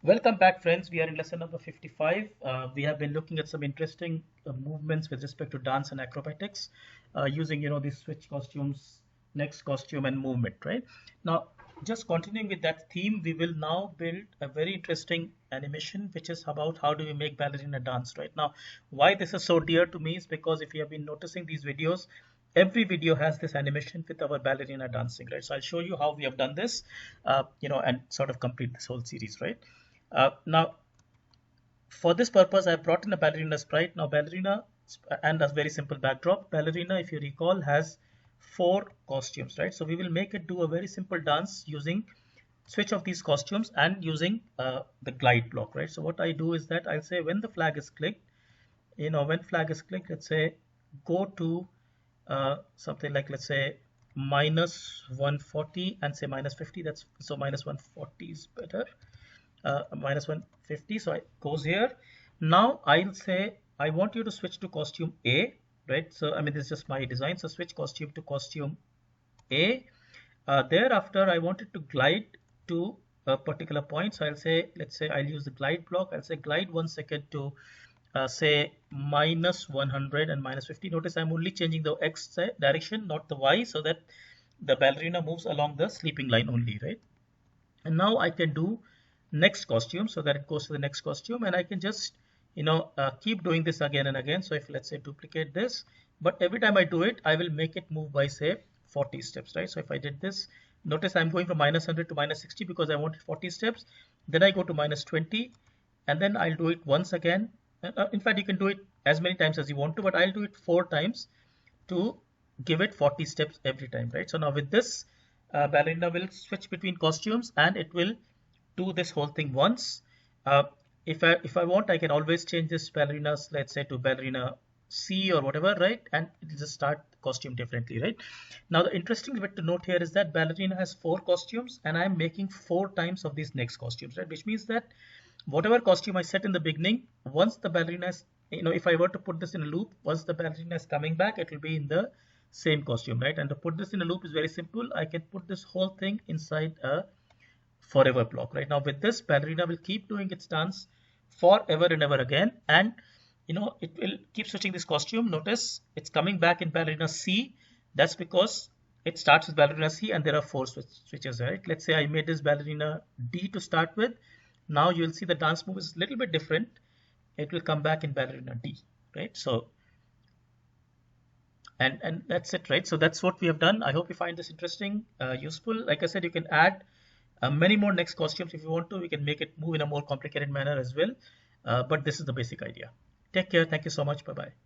Welcome back, friends. We are in lesson number 55. We have been looking at some interesting movements with respect to dance and acrobatics using, these switch costumes, next costume and movement, right? Now, just continuing with that theme, we will now build a very interesting animation, which is about how do we make ballerina dance, right? Now, why this is so dear to me is because if you have been noticing these videos, every video has this animation with our ballerina dancing, right? So I'll show you how we have done this, and sort of complete this whole series, right? Now, for this purpose, I've brought in a ballerina sprite. Now, ballerina and a very simple backdrop. Ballerina, if you recall, has 4 costumes, right? So we will make it do a very simple dance using switch of these costumes and using the glide block, right? So what I do is that I'll say when the flag is clicked, when flag is clicked, let's say go to something like, let's say minus 140 and say minus 50. That's so minus 140 is better. Minus 150, so it goes here. Now I'll say I want you to switch to costume A, right? So I mean, this is just my design, so switch costume to costume A. Thereafter I want it to glide to a particular point, so I'll say, let's say I'll use the glide block. I'll say glide 1 second to say minus 100 and minus 50. Notice I'm only changing the X direction, not the Y, so that the ballerina moves along the sleeping line only, right? And now I can do next costume, so that it goes to the next costume, and I can just keep doing this again and again. So if, let's say, duplicate this, but every time I do it, I will make it move by, say, 40 steps, right? So if I did this, notice I'm going from minus 100 to minus 60 because I wanted 40 steps. Then I go to minus 20, and then I'll do it once again. In fact, you can do it as many times as you want to, but I'll do it 4 times to give it 40 steps every time, right? So now with this, ballerina will switch between costumes and it will do this whole thing once. If I want, I can always change this ballerinas, let's say, to ballerina C or whatever, right? And it will just start the costume differently, right? Now the interesting bit to note here is that ballerina has 4 costumes and I'm making 4 times of these next costumes, right? Which means that whatever costume I set in the beginning, once the ballerina is, if I were to put this in a loop, once the ballerina is coming back, it will be in the same costume, right? And to put this in a loop is very simple. I can put this whole thing inside a forever block, right? Now with this, ballerina will keep doing its dance forever and ever again, and it will keep switching this costume. Notice it's coming back in ballerina C. That's because it starts with ballerina C and there are 4 switches, right? Let's say I made this ballerina D to start with. Now you'll see the dance move is a little bit different. It will come back in ballerina D, right? So and that's it, right? So that's what we have done. I hope you find this interesting, useful. Like I said, you can add many more next costumes if you want to. We can make it move in a more complicated manner as well, but this is the basic idea. Take care. Thank you so much. Bye bye.